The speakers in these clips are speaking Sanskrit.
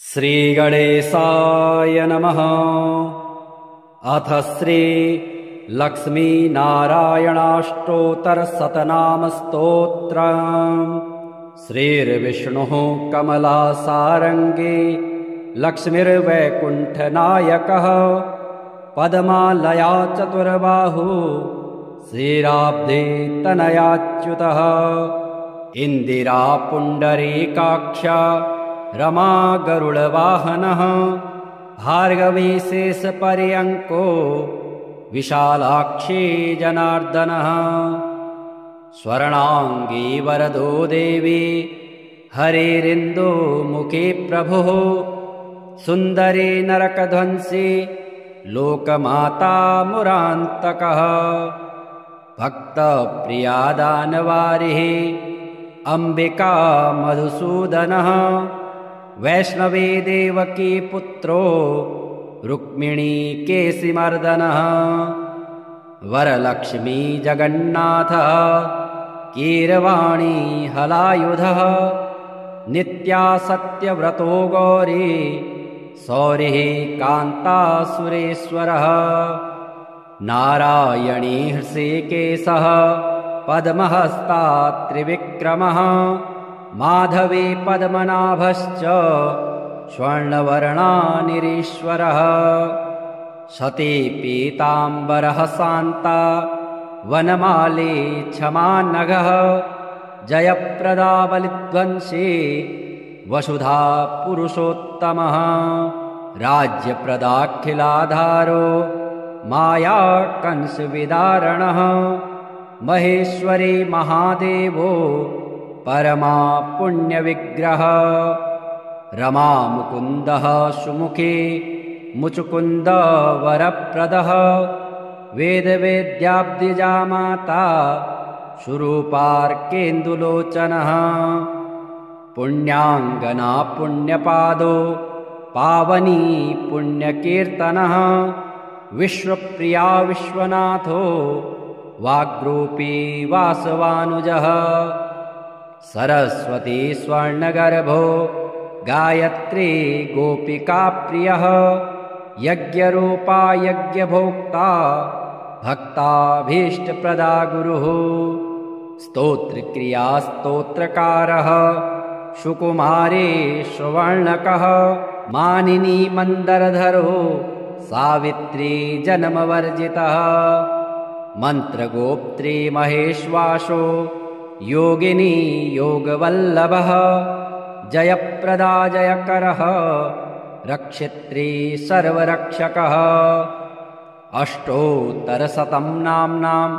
श्रीगणेशाय नमः। अथ श्री लक्ष्मीनारायणाष्टोत्तरशतनामस्तोत्रम्। श्रीर्विष्णुः कमलासारङ्गी लक्ष्मीर्वैकुण्ठनायकः पद्मालया चतुर्बाहु श्रीराब्धे तनयाच्युतः इन्दिरा पुण्डरीकाक्षा रमा गरुडवाहनः भार्गवी शेषपर्यङ्को विशालाक्षी जनार्दनः स्वर्णाङ्गी वरदो देवी हरिरिन्दो मुखे प्रभुः सुन्दरी नरकध्वंसी लोकमाता मुरान्तकः भक्तप्रिया दानवारिः अम्बिका मधुसूदनः वैष्णवी देवकी पुत्रो रुक्मिणी केशिमर्दनः वरलक्ष्मी जगन्नाथः कीरवाणी हलायुधः नित्या सत्यव्रतो गौरी सौरिः कान्तासुरेश्वरः नारायणी हृषीकेशः पद्महस्ता त्रिविक्रमः माधवी पद्मनाभश्च स्वर्णवर्णानिरीश्वरः सती पीताम्बरः शान्ता वनमाली क्षमानघः जयप्रदा बलिध्वंसी वसुधा पुरुषोत्तमः राज्यप्रदाखिलाधारो माया कंसविदारणः महेश्वरी महादेवो परमा पुण्यविग्रह रमा मुकुन्दः सुमुखी मुचुकुन्द वरप्रदः वेदवेद्याब्दिजा माता सुरूपार्केन्दुलोचनः पुण्याङ्गना पुण्यपादो पावनी पुण्यकीर्तनः विश्वप्रिया विश्वनाथो वाग्रूपी वासवानुजः सरस्वती स्वर्णगर्भो गायत्री गोपिकाप्रियः यज्ञरूपा यज्ञभोक्ता भक्ताभीष्टप्रदा गुरुः स्तोत्रक्रिया स्तोत्रकारः सुकुमारी सुवर्णकः मानिनी मन्दरधरो सावित्री जन्मवर्जितः मन्त्रगोप्त्री महेश्वासो योगिनी योगवल्लभः जयप्रदा जयकरः रक्षित्री सर्वरक्षकः अष्टोत्तरशतं नाम्नां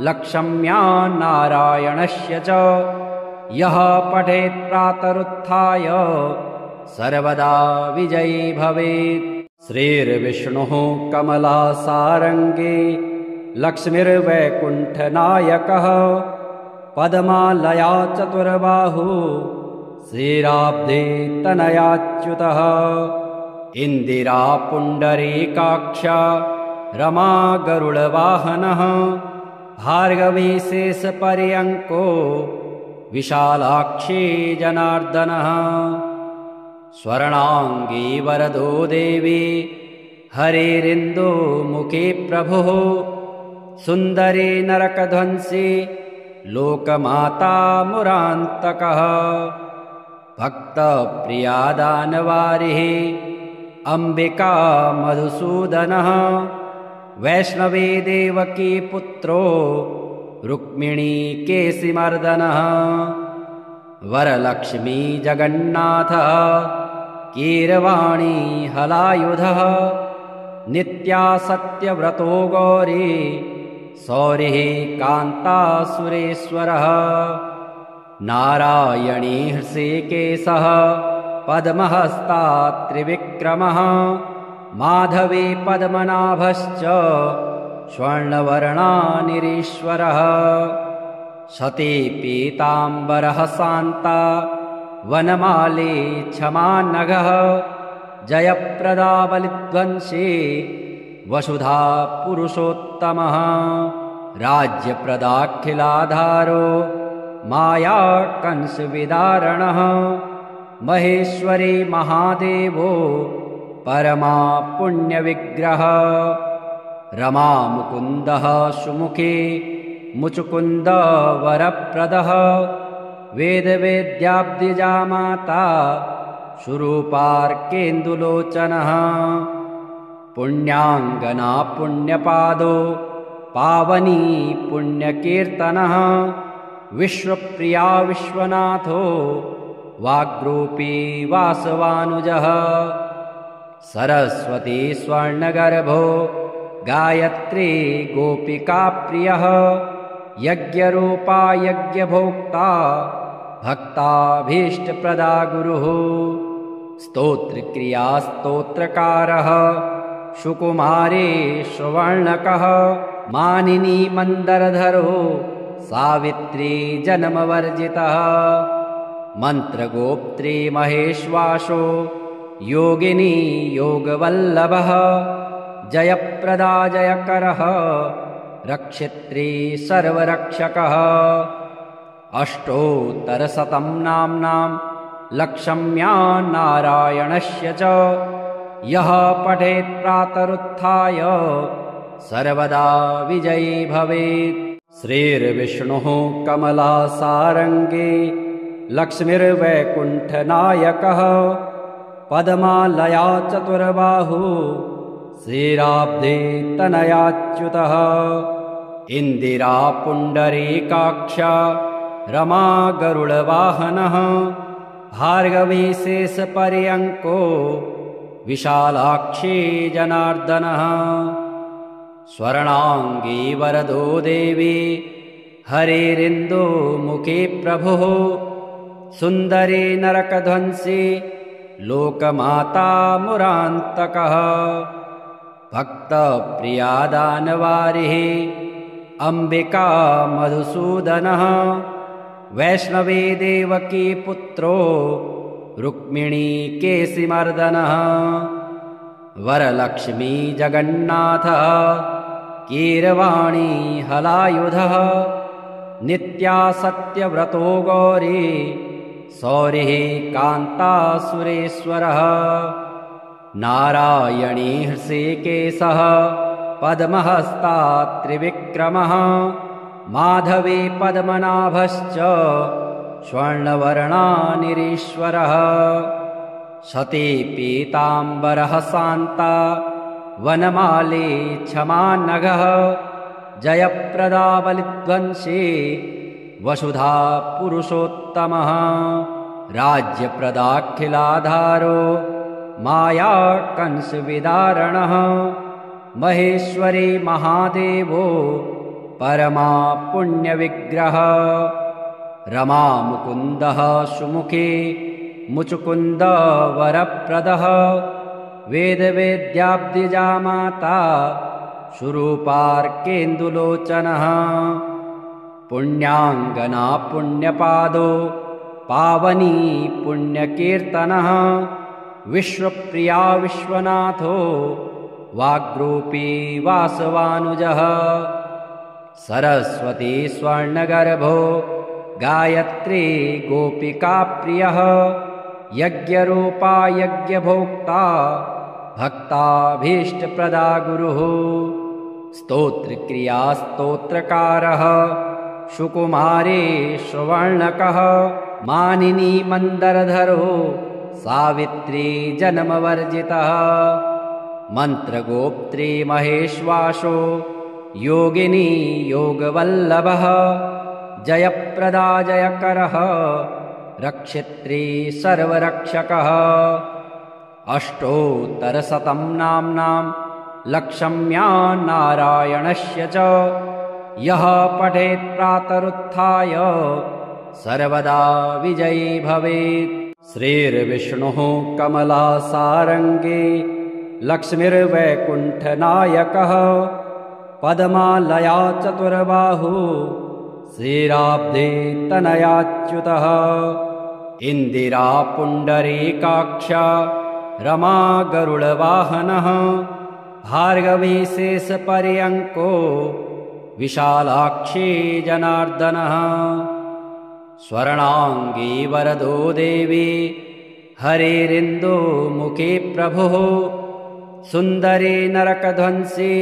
लक्ष्म्या नारायणस्य च यः पठेत् प्रातरुत्थाय सर्वदा विजयी भवेत्। श्रीर्विष्णुः कमलासारङ्गी लक्ष्मीर्वैकुण्ठनायकः पद्मालया चतुर्बाहु श्रीराब्धे तनयाच्युतः इन्दिरा पुण्डरीकाक्षा रमा गरुडवाहनः भार्गवी शेषपर्यङ्को विशालाक्षी जनार्दनः स्वर्णाङ्गी वरदो देवी हरिरिन्दो मुखे प्रभुः सुन्दरी नरकध्वंसी लोकमाता मुरान्तकः भक्तप्रिया दानवारिः अम्बिका मधुसूदनः वैष्णवी देवकी पुत्रो रुक्मिणी केशिमर्दनः वरलक्ष्मी जगन्नाथः कीरवाणी हलायुधः नित्या सत्यव्रतो गौरी सौरिः कान्तासुरेश्वरः नारायणी हृषीकेशः पद्महस्ता त्रिविक्रमः माधवी पद्मनाभश्च स्वर्णवर्णानिरीश्वरः सती पीताम्बरः शान्ता वनमाली क्षमानघः जयप्रदा बलिध्वंसी वसुधा पुरुषोत्तमः राज्यप्रदाखिलाधारो माया कंसविदारणः महेश्वरी महादेवो परमा पुण्यविग्रह रमा मुकुन्दः सुमुखे मुचुकुन्द वरप्रदः वेदवेद्याब्दिजामाता शुरूपार्केन्दुलोचनः पुण्याङ्गना पुण्यपादो पावनी पुण्यकीर्तनः विश्वप्रिया विश्वनाथो वाग्रूपी वासवानुजः सरस्वती स्वर्णगर्भो गायत्री गोपिकाप्रियः यज्ञरूपा यज्ञभोक्ता भक्ताभीष्टप्रदा गुरुः स्तोत्रक्रिया स्तोत्रकारः सुकुमारे सुवर्णकः मानिनी मन्दरधरो सावित्री जन्मवर्जितः मन्त्रगोप्त्री महेश्वासो योगिनी योगवल्लभः जयप्रदा जयकरः रक्षित्री सर्वरक्षकः अष्टोत्तरशतं नाम्नां लक्ष्म्या नारायणस्य च यः पठेत् प्रातरुत्थाय सर्वदा विजयी भवेत्। श्रीर्विष्णुः कमलासारङ्गे लक्ष्मीर्वैकुण्ठनायकः पद्मालया चतुर्बाहु श्रीराब्धे तनयाच्युतः इन्दिरा पुण्डरीकाक्षा रमा गरुडवाहनः भार्गवी शेषपर्यङ्को विशालाक्षी जनार्दनः स्वर्णाङ्गी वरदो देवी हरेरिन्दुमुखी प्रभुः सुन्दरी नरकध्वंसी लोकमाता मुरान्तकः भक्तप्रिया दानवारिः अम्बिका मधुसूदनः वैष्णवी देवकी पुत्रो रुक्मिणी केशिमर्दनः वरलक्ष्मी जगन्नाथः कीरवाणी हलायुधः नित्या सत्यव्रतो गौरी सौरिः कान्तासुरेश्वरः नारायणी हृषीकेशः पद्महस्ता त्रिविक्रमः माधवी पद्मनाभश्च स्वर्णवर्णानिरीश्वरः सती पीताम्बरः शान्ता वनमाली क्षमा नगः जयप्रदा बलिध्वंसी वसुधा पुरुषोत्तमः राज्यप्रदाखिलाधारो माया कंसविदारणः महेश्वरी महादेवो परमा पुण्यविग्रह रमा मुकुन्दः सुमुखे मुचुकुन्द वरप्रदः वेदवेद्याब्दिजामाता शुरूपार्केन्दुलोचनः पुण्याङ्गना पुण्यपादो पावनी पुण्यकीर्तनः विश्वप्रिया विश्वनाथो वाग्रूपी वासवानुजः सरस्वती स्वर्णगर्भो गायत्री गोपिकाप्रियः यज्ञरूपा यज्ञभोक्ता भक्ताभीष्टप्रदा गुरुः स्तोत्रक्रिया स्तोत्रकारः सुकुमारे सुवर्णकः मानिनी मन्दरधरो सावित्री जन्मवर्जितः मन्त्रगोप्त्री महेश्वासो योगिनी योगवल्लभः जयप्रदा जयकरः रक्षित्री सर्वरक्षकः अष्टोत्तरशतं नाम्नां लक्ष्म्या नारायणस्य च यः पठेत् प्रातरुत्थाय सर्वदा विजयी भवेत्। श्रीर्विष्णुः कमलासारङ्गे लक्ष्मीर्वैकुण्ठनायकः पद्मालया चतुर्बाहु श्रीराब्धे तनयाच्युतः इन्दिरा पुण्डरीकाक्षा रमा गरुडवाहनः भार्गवी शेषपर्यङ्को विशालाक्षी जनार्दनः स्वर्णाङ्गी वरदो देवी हरेरिन्दुमुखे प्रभुः सुन्दरे नरकध्वंसी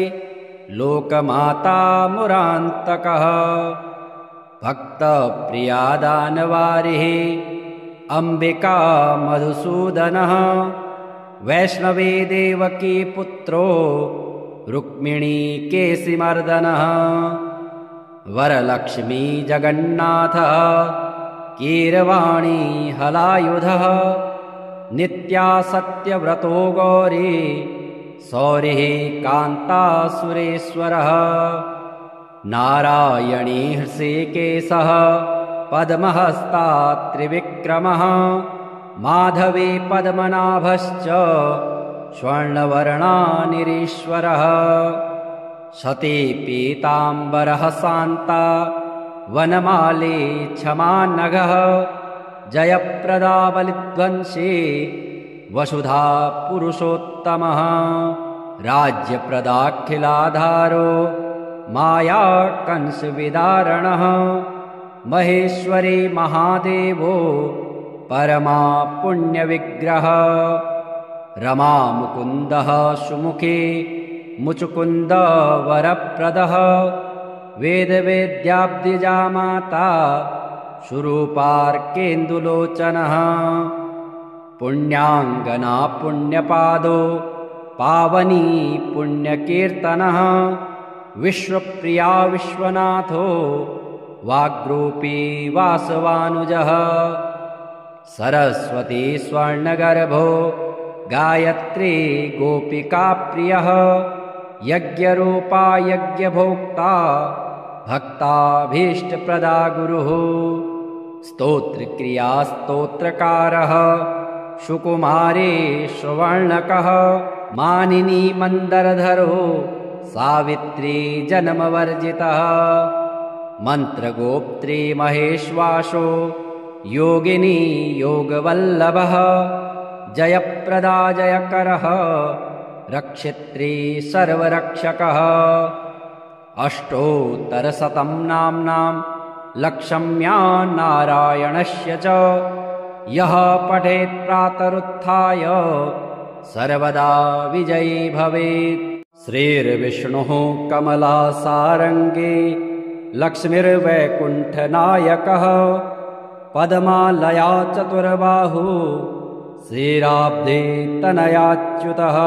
लोकमाता मुरान्तकः भक्तप्रिया दानवारिः अम्बिका मधुसूदनः वैष्णवी देवकी पुत्रो रुक्मिणी केशिमर्दनः वरलक्ष्मी जगन्नाथः कीरवाणी हलायुधः नित्या सत्यव्रतो गौरी सौरिः कान्तासुरेश्वरः नारायणी हृषीकेशः पद्महस्ता त्रिविक्रमः माधवी पद्मनाभश्च स्वर्णवर्णानिरीश्वरः सती पीताम्बरः शान्ता वनमाली क्षमानघः जयप्रदा बलिध्वंसी वसुधा पुरुषोत्तमः राज्यप्रदाखिलाधारो माया कंसविदारणः महेश्वरी महादेवो परमा पुण्यविग्रह रमा मुकुन्दः सुमुखी मुचुकुन्द वरप्रदः वेदवेद्याब्दिजा माता सुरूपार्केन्दुलोचनः पुण्याङ्गना पुण्यपादो पावनी पुण्यकीर्तनः विश्वप्रिया विश्वनाथो वाग्रूपी वासवानुजः सरस्वती स्वर्णगर्भो गायत्री गोपिकाप्रियः यज्ञरूपा यज्ञभोक्ता भक्ताभीष्टप्रदा गुरुः स्तोत्रक्रिया स्तोत्रकारः सुकुमारी सुवर्णकः मानिनी मन्दरधरो सावित्री जन्मवर्जितः मन्त्रगोप्त्री महेश्वासो योगिनी योगवल्लभः जयप्रदा जयकरः रक्षित्री सर्वरक्षकः अष्टोत्तरशतं नाम्नां लक्ष्म्या नारायणस्य च यः पठेत् प्रातरुत्थाय सर्वदा विजयी भवेत् श्रीर्विष्णुः कमलासारङ्गी लक्ष्मीर्वैकुण्ठनायकः पद्मालया चतुर्बाहु श्रीराब्धे तनयाच्युतः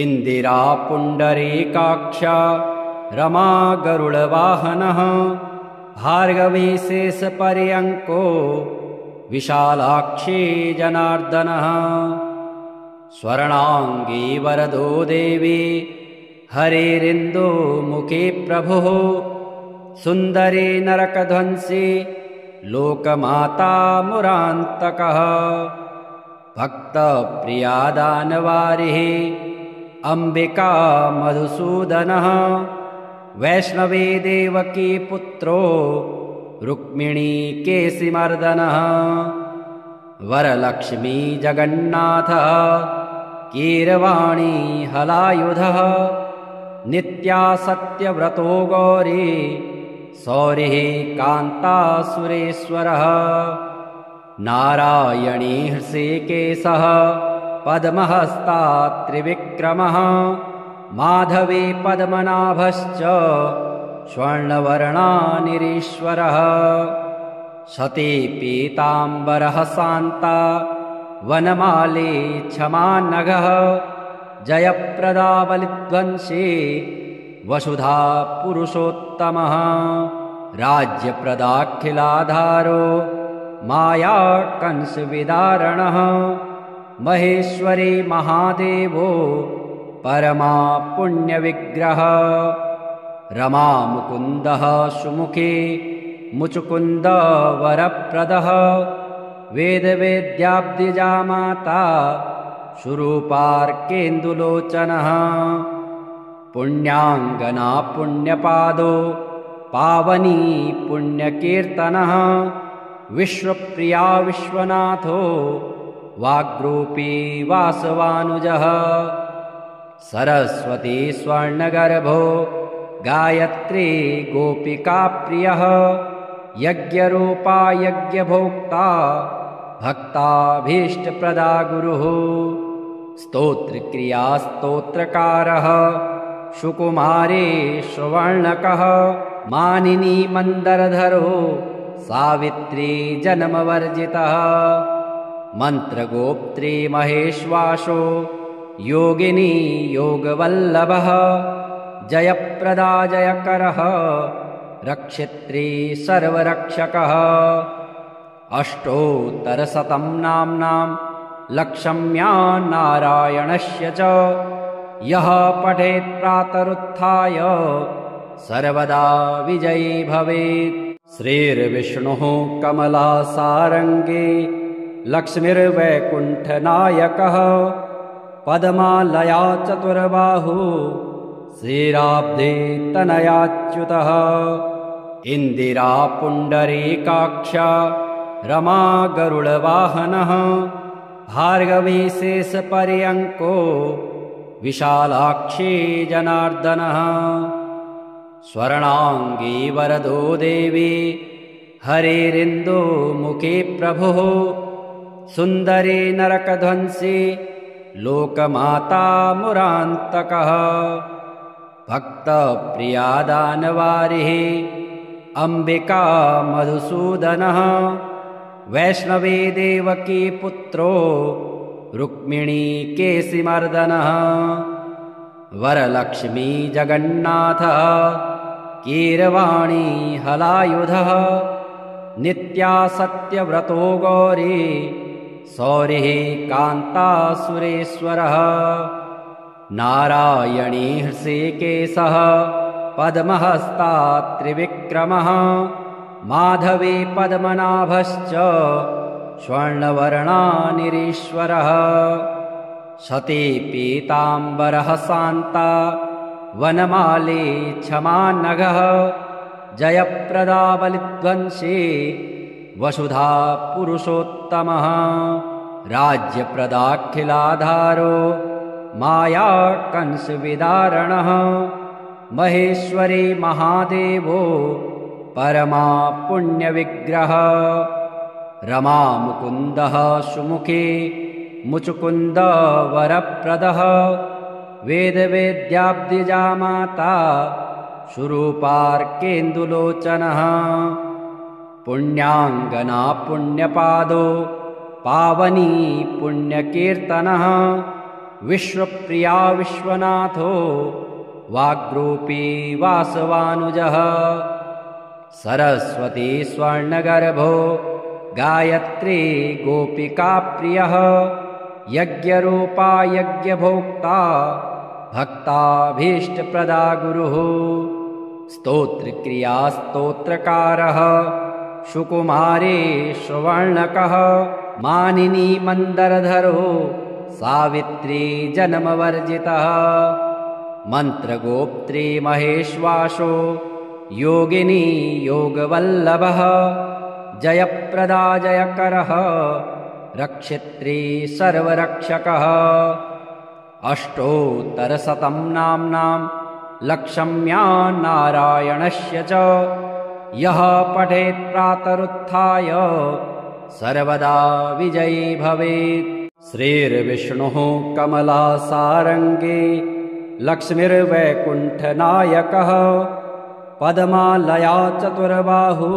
इन्दिरा पुण्डरीकाक्षा रमा गरुडवाहनः भार्गवी शेषपर्यङ्को विशालाक्षी जनार्दनः स्वर्णाङ्गी वरदो देवी हरेरिन्दुमुखे प्रभुः सुन्दरी नरकध्वंसी लोकमाता मुरान्तकः भक्तप्रिया दानवारिः अम्बिका मधुसूदनः वैष्णवी देवकी पुत्रो रुक्मिणी केशिमर्दनः वरलक्ष्मी जगन्नाथः कीरवाणी हलायुधः नित्या सत्यव्रतो गौरी सौरिः कान्तासुरेश्वरः नारायणी हृषीकेशः पद्महस्ता त्रिविक्रमः माधवी पद्मनाभश्च स्वर्णवर्णानिरीश्वरः सती पीताम्बरः शान्ता वनमाली क्षमानघः जयप्रदा बलिध्वंसी वसुधा पुरुषोत्तमः राज्यप्रदाखिलाधारो माया कंसविदारणः महेश्वरी महादेवो परमा पुण्यविग्रह रमा मुकुन्दः सुमुखी मुचुकुन्द वरप्रदः वेदवेद्याब्दिजा माता सुरूपार्केन्दुलोचनः पुण्याङ्गना पुण्यपादो पावनी पुण्यकीर्तनः विश्वप्रिया विश्वनाथो वाग्रूपी वासवानुजः सरस्वती स्वर्णगर्भो गायत्री गोपिकाप्रियः यज्ञरूपा यज्ञभोक्ता भक्ताभीष्टप्रदा गुरुः स्तोत्रक्रियास्तोत्रकारः सुकुमारे सुवर्णकः मानिनी मन्दरधरो सावित्री जन्मवर्जितः मन्त्रगोप्त्री महेश्वासो योगिनी योगवल्लभः जयप्रदा जयकरः रक्षित्री सर्वरक्षकः अष्टोत्तरशतं नाम्नां लक्ष्म्या नारायणस्य च यः पठेत् प्रातरुत्थाय सर्वदा विजयी भवेत्। श्रीर्विष्णुः कमलासारङ्गे लक्ष्मीर्वैकुण्ठनायकः पद्मालया चतुर्बाहु श्रीराब्धे तनयाच्युतः इन्दिरा पुण्डरीकाक्ष रमा गरुडवाहनः भार्गवी शेषपर्यङ्को विशालाक्षी जनार्दनः स्वर्णाङ्गी वरदो देवी हरेरिन्दुमुखी प्रभुः सुन्दरी नरकध्वंसी लोकमाता मुरान्तकः भक्तप्रिया दानवारिः अम्बिका मधुसूदनः वैष्णवी देवकी पुत्रो रुक्मिणी केशिमर्दनः वरलक्ष्मी जगन्नाथः कीरवाणी हलायुधः नित्या सत्यव्रतो गौरी सौरिः कान्तासुरेश्वरः नारायणी हृषीकेशः पद्महस्ता त्रिविक्रमः माधवी पद्मनाभश्च स्वर्णवर्णानिरीश्वरः सती पीताम्बरः शान्ता वनमाली क्षमानघः जयप्रदा बलिध्वंसी वसुधा पुरुषोत्तमः राज्यप्रदाखिलाधारो माया कंसविदारणः महेश्वरी महादेवो परमा पुण्यविग्रह रमा मुकुन्दः सुमुखी मुचुकुन्द वरप्रदः वेदवेद्याब्दिजा माता सुरूपार्केन्दुलोचनः पुण्याङ्गना पुण्यपादो पावनी पुण्यकीर्तनः विश्वप्रिया विश्वनाथो वाग्रूपी वासवानुजः सरस्वती स्वर्णगर्भो गायत्री गोपिकाप्रियः यज्ञरूपा यज्ञभोक्ता भक्ताभीष्टप्रदा गुरुः स्तोत्रक्रियास्तोत्रकारः सुकुमारे सुवर्णकः मानिनी मन्दरधरो सावित्री जन्मवर्जितः मन्त्रगोप्त्री महेश्वासो योगिनी योगवल्लभः जयप्रदा जयकरः रक्षित्री सर्वरक्षकः अष्टोत्तरशतं नाम्नां लक्ष्म्या नारायणस्य च यः पठेत् प्रातरुत्थाय सर्वदा विजयी भवेत्। श्रीर्विष्णुः कमलासारङ्गे लक्ष्मीर्वैकुण्ठनायकः पद्मालया चतुर्बाहु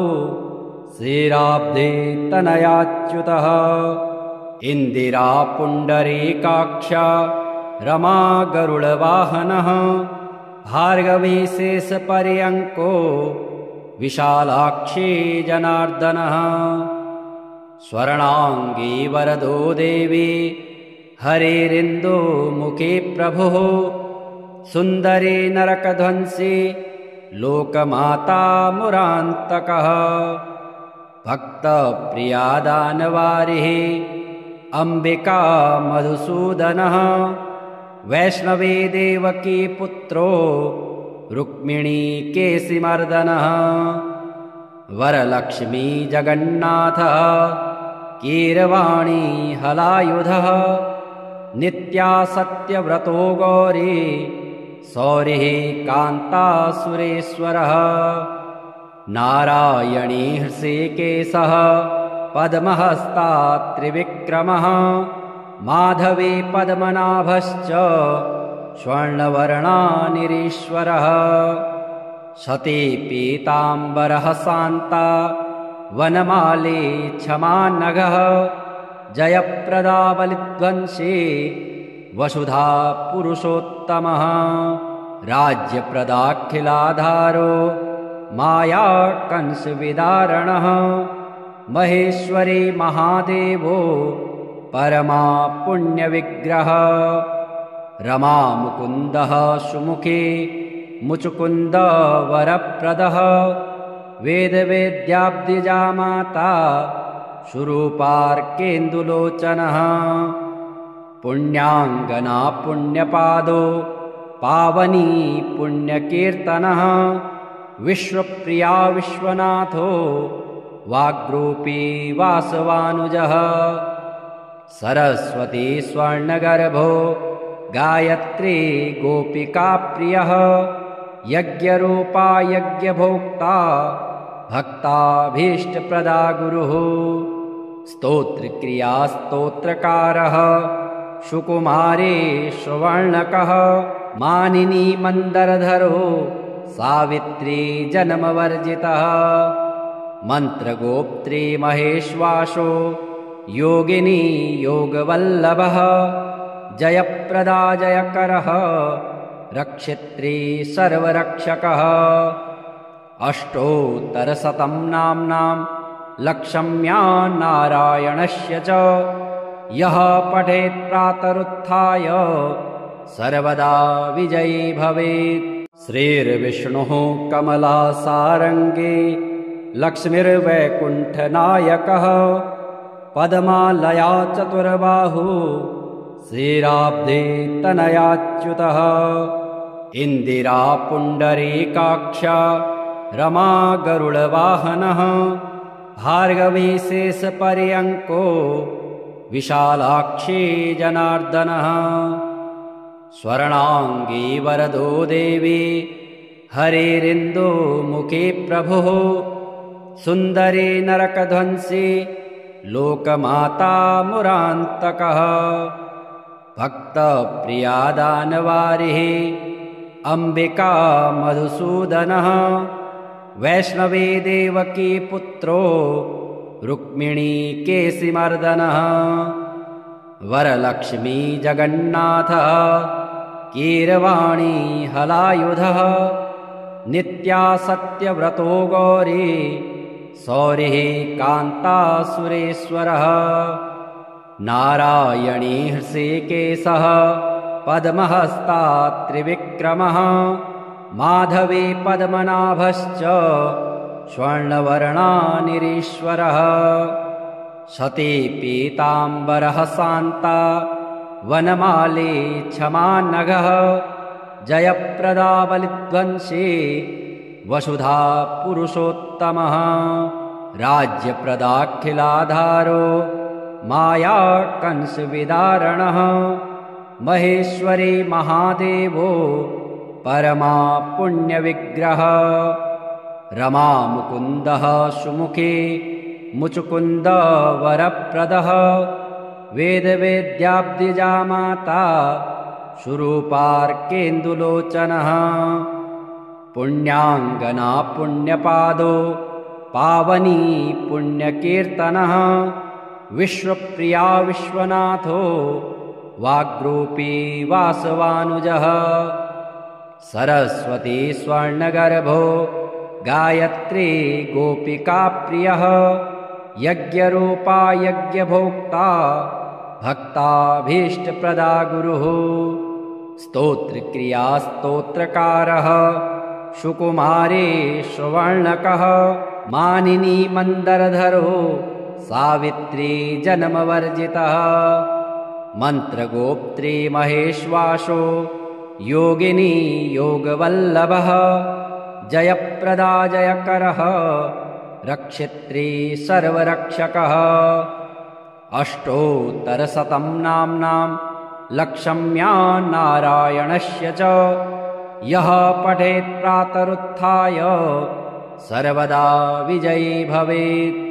श्रीराब्धे तनयाच्युतः इन्दिरा पुण्डरीकाक्ष रमा गरुडवाहनः भार्गवी शेषपर्यङ्को विशालाक्षी जनार्दनः स्वर्णाङ्गी वरदो देवी हरेरिन्दुमुखी प्रभुः सुन्दरी नरकध्वंसी लोकमाता मुरान्तकः भक्तप्रिया दानवारिः अम्बिका मधुसूदनः वैष्णवी देवकी पुत्रो रुक्मिणी केशिमर्दनः वरलक्ष्मी जगन्नाथः कीरवाणी हलायुधः नित्या सत्यव्रतो गौरी सौरिः कान्तासुरेश्वरः नारायणी हृषीकेशः पद्महस्तात्रिविक्रमः माधवी पद्मनाभश्च स्वर्णवर्णानिरीश्वरः सती पीताम्बरः शान्ता वनमाली क्षमानघः जयप्रदा बलिध्वंसी वसुधा पुरुषोत्तमः राज्यप्रदाखिलाधारो माया कंसविदारणः महेश्वरी महादेवो परमा पुण्यविग्रह रमा मुकुन्दः सुमुखे मुचुकुन्द वरप्रदः वेदवेद्याब्दिजा माता सुरूपार्केन्दुलोचनः पुण्याङ्गना पुण्यपादो पावनी पुण्यकीर्तनः विश्वप्रिया विश्वनाथो वाग्रूपी वासवानुजः सरस्वती स्वर्णगर्भो गायत्री गोपिकाप्रियः यज्ञरूपा यज्ञभोक्ता भक्ताभीष्टप्रदा गुरुः स्तोत्रक्रिया स्तोत्रकारः सुकुमारी सुवर्णकः मानिनी मन्दरधरो सावित्री जन्मवर्जितः मन्त्रगोप्त्री महेश्वासो योगिनी योगवल्लभः जयप्रदा जयकरः रक्षित्री सर्वरक्षकः अष्टोत्तरशतं नाम्नां लक्षम्या नारायणस्य च यः पठेत् प्रातरुत्थाय सर्वदा विजयी भवेत् श्रीर्विष्णुः कमलासारङ्गी लक्ष्मीर्वैकुण्ठनायकः पद्मालया चतुर्बाहु श्रीराब्धे तनयाच्युतः इन्दिरा पुण्डरीकाक्षा रमा गरुडवाहनः भार्गवी शेषपर्यङ्को विशालाक्षी जनार्दनः स्वर्णाङ्गी वरदो देवी हरिरिन्दुमुखी प्रभुः सुन्दरी नरकध्वंसी लोकमाता मुरान्तकः भक्तप्रिया दानवारिः अम्बिका मधुसूदनः वैष्णवी देवकी पुत्रो रुक्मिणी केशिमर्दनः वरलक्ष्मी जगन्नाथः कीरवाणी हलायुधः नित्या सत्यव्रतो गौरी सौरिः कान्तासुरेश्वरः नारायणी हृषीकेशः पद्महस्तात्रिविक्रमः माधवी पद्मनाभश्च स्वर्णवर्णानिरीश्वरः सती पीताम्बरः शान्ता वनमाली क्षमानघः जयप्रदा बलिध्वंसी वसुधा पुरुषोत्तमः राज्यप्रदाखिलाधारो माया कंसविदारणः महेश्वरी महादेवो परमा पुण्यविग्रह रमा मुकुन्दः सुमुखे मुचुकुन्द वरप्रदः वेदवेद्याब्दिजा माता सुरूपार्केन्दुलोचनः पुण्याङ्गना पुण्यपादो पावनी पुण्यकीर्तनः विश्वप्रिया विश्वनाथो वाग्रूपी वासवानुजः सरस्वती स्वर्णगर्भो गायत्री गोपिकाप्रियः यज्ञरूपा यज्ञभोक्ता भक्ताभीष्टप्रदा गुरुः स्तोत्रक्रिया स्तोत्रकारः सुकुमारी सुवर्णकः मानिनी मन्दरधरो सावित्री जन्मवर्जितः मन्त्रगोप्त्री महेश्वासो योगिनी योगवल्लभः जयप्रदा जयकरः रक्षित्री सर्वरक्षकः अष्टोत्तरशतं नाम्नां लक्षम्या नारायणस्य च यः पठेत् प्रातरुत्थाय सर्वदा विजयी भवेत्।